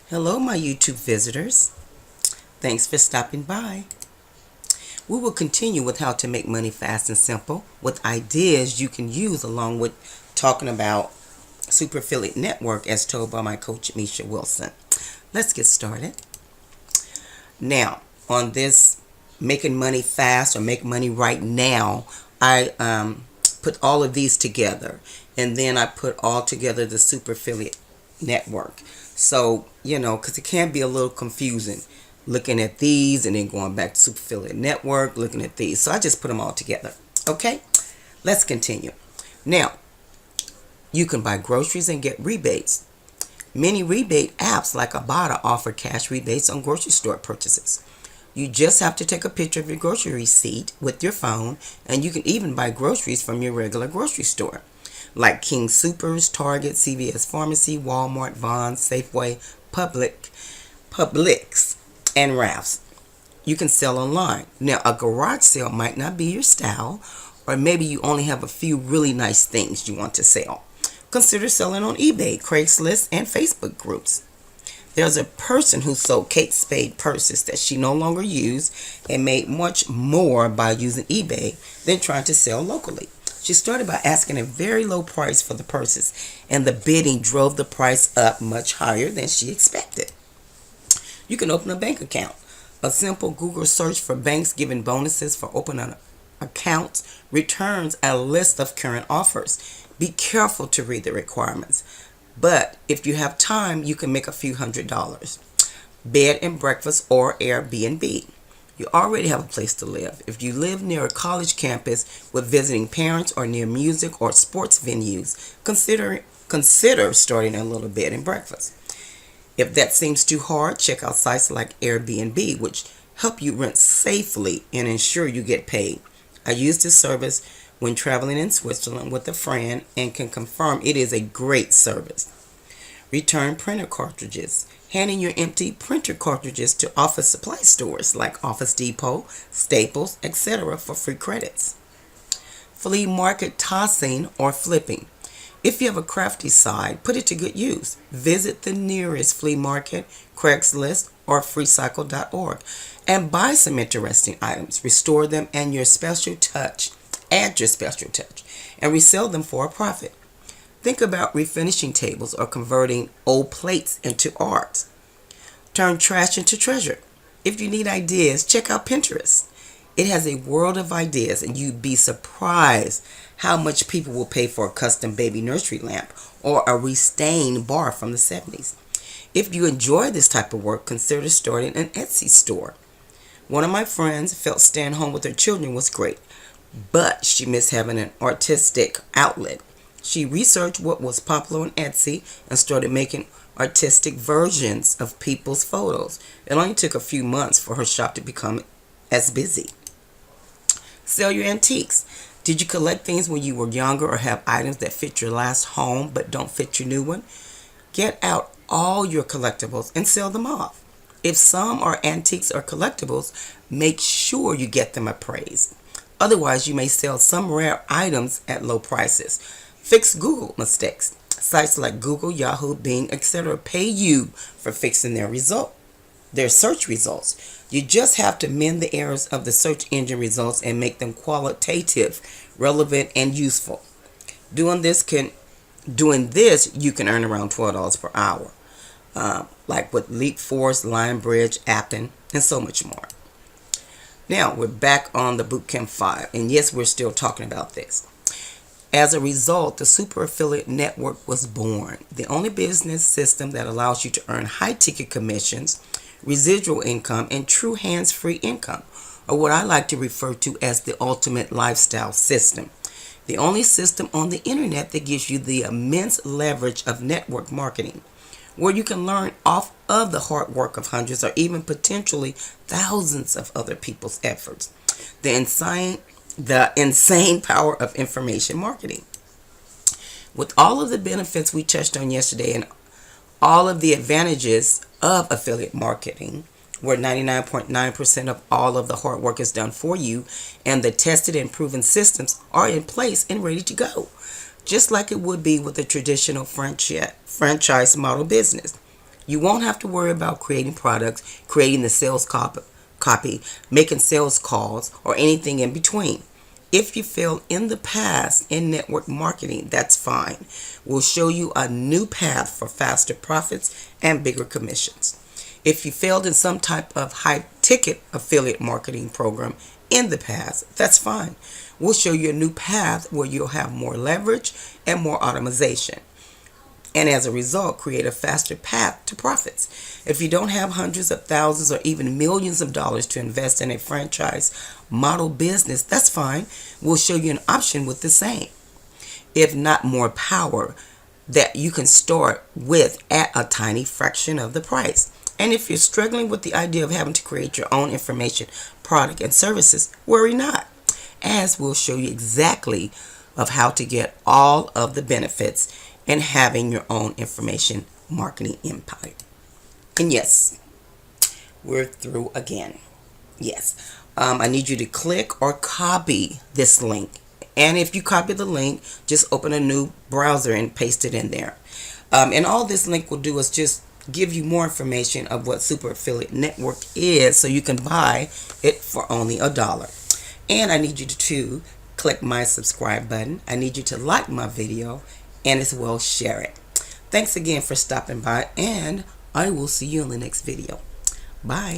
Hello, my YouTube visitors. Thanks for stopping by. We will continue with how to make money fast and simple with ideas you can use along with talking about Super Affiliate Network as told by my coach, Misha Wilson. Let's get started. Now, on this making money fast or make money right now, I put all of these together and then I put all together the Super Affiliate Network. So, because it can be a little confusing looking at these and then going back to Super Affiliate Network, looking at these. So I just put them all together. Okay, let's continue. Now, you can buy groceries and get rebates. Many rebate apps like Ibotta offer cash rebates on grocery store purchases. You just have to take a picture of your grocery receipt with your phone, and you can even buy groceries from your regular grocery store, like King Soopers, Target, CVS Pharmacy, Walmart, Vons, Safeway, Publix, and Ralph's. You can sell online. Now, a garage sale might not be your style, or maybe you only have a few really nice things you want to sell. Consider selling on eBay, Craigslist, and Facebook groups. There's a person who sold Kate Spade purses that she no longer used and made much more by using eBay than trying to sell locally. She started by asking a very low price for the purses, and the bidding drove the price up much higher than she expected. You can open a bank account. A simple Google search for banks giving bonuses for opening accounts returns a list of current offers. Be careful to read the requirements, but if you have time, you can make a few $100s. Bed and breakfast or Airbnb. You already have a place to live. If you live near a college campus with visiting parents or near music or sports venues, consider starting a little bed and breakfast. If that seems too hard, check out sites like Airbnb, which help you rent safely and ensure you get paid. I used this service when traveling in Switzerland with a friend and can confirm it is a great service. Return printer cartridges. Handing your empty printer cartridges to office supply stores like Office Depot, Staples, etc. for free credits. Flea market tossing or flipping. If you have a crafty side, put it to good use. Visit the nearest flea market, Craigslist, or freecycle.org and buy some interesting items. Restore them and your special touch. Add your special touch and resell them for a profit. Think about refinishing tables or converting old plates into art. Turn trash into treasure. If you need ideas, check out Pinterest. It has a world of ideas, and you'd be surprised how much people will pay for a custom baby nursery lamp or a restained bar from the 70s. If you enjoy this type of work, consider starting an Etsy store. One of my friends felt staying home with her children was great, but she missed having an artistic outlet. She researched what was popular on Etsy and started making artistic versions of people's photos. It only took a few months for her shop to become as busy. Sell your antiques. Did you collect things when you were younger or have items that fit your last home but don't fit your new one? Get out all your collectibles and sell them off. If some are antiques or collectibles, make sure you get them appraised. Otherwise, you may sell some rare items at low prices. Fix Google mistakes. Sites like Google, Yahoo, Bing, etc. pay you for fixing their search results. You just have to mend the errors of the search engine results and make them qualitative, relevant, and useful. Doing this, you can earn around $12 per hour, like with LeapForce, Lionbridge, Appen, and so much more. Now, we're back on the Bootcamp 5, and yes, we're still talking about this. As a result, the Super Affiliate Network was born, the only business system that allows you to earn high-ticket commissions, residual income, and true hands-free income, or what I like to refer to as the ultimate lifestyle system. The only system on the internet that gives you the immense leverage of network marketing, where you can learn off of the hard work of hundreds or even potentially thousands of other people's efforts. The insane power of information marketing. With all of the benefits we touched on yesterday and all of the advantages of affiliate marketing, where 99.9% of all of the hard work is done for you and the tested and proven systems are in place and ready to go, just like it would be with a traditional franchise model business. You won't have to worry about creating products, creating the sales copy, making sales calls, or anything in between. If you failed in the past in network marketing, that's fine. We'll show you a new path for faster profits and bigger commissions. If you failed in some type of high ticket affiliate marketing program in the past, that's fine. We'll show you a new path where you'll have more leverage and more automation, and as a result create a faster path to profits. If you don't have hundreds of thousands or even millions of dollars to invest in a franchise model business, that's fine. We'll show you an option with the same, if not more power, that you can start with at a tiny fraction of the price. And if you're struggling with the idea of having to create your own information, product, and services, worry not, as we'll show you exactly of how to get all of the benefits and having your own information marketing empire. And yes, we're through again. Yes, I need you to click or copy this link. And if you copy the link, just open a new browser and paste it in there. And all this link will do is just give you more information of what Super Affiliate Network is, so you can buy it for only $1. And I need you to click my subscribe button. I need you to like my video and as well share it. Thanks again for stopping by, and I will see you in the next video. Bye.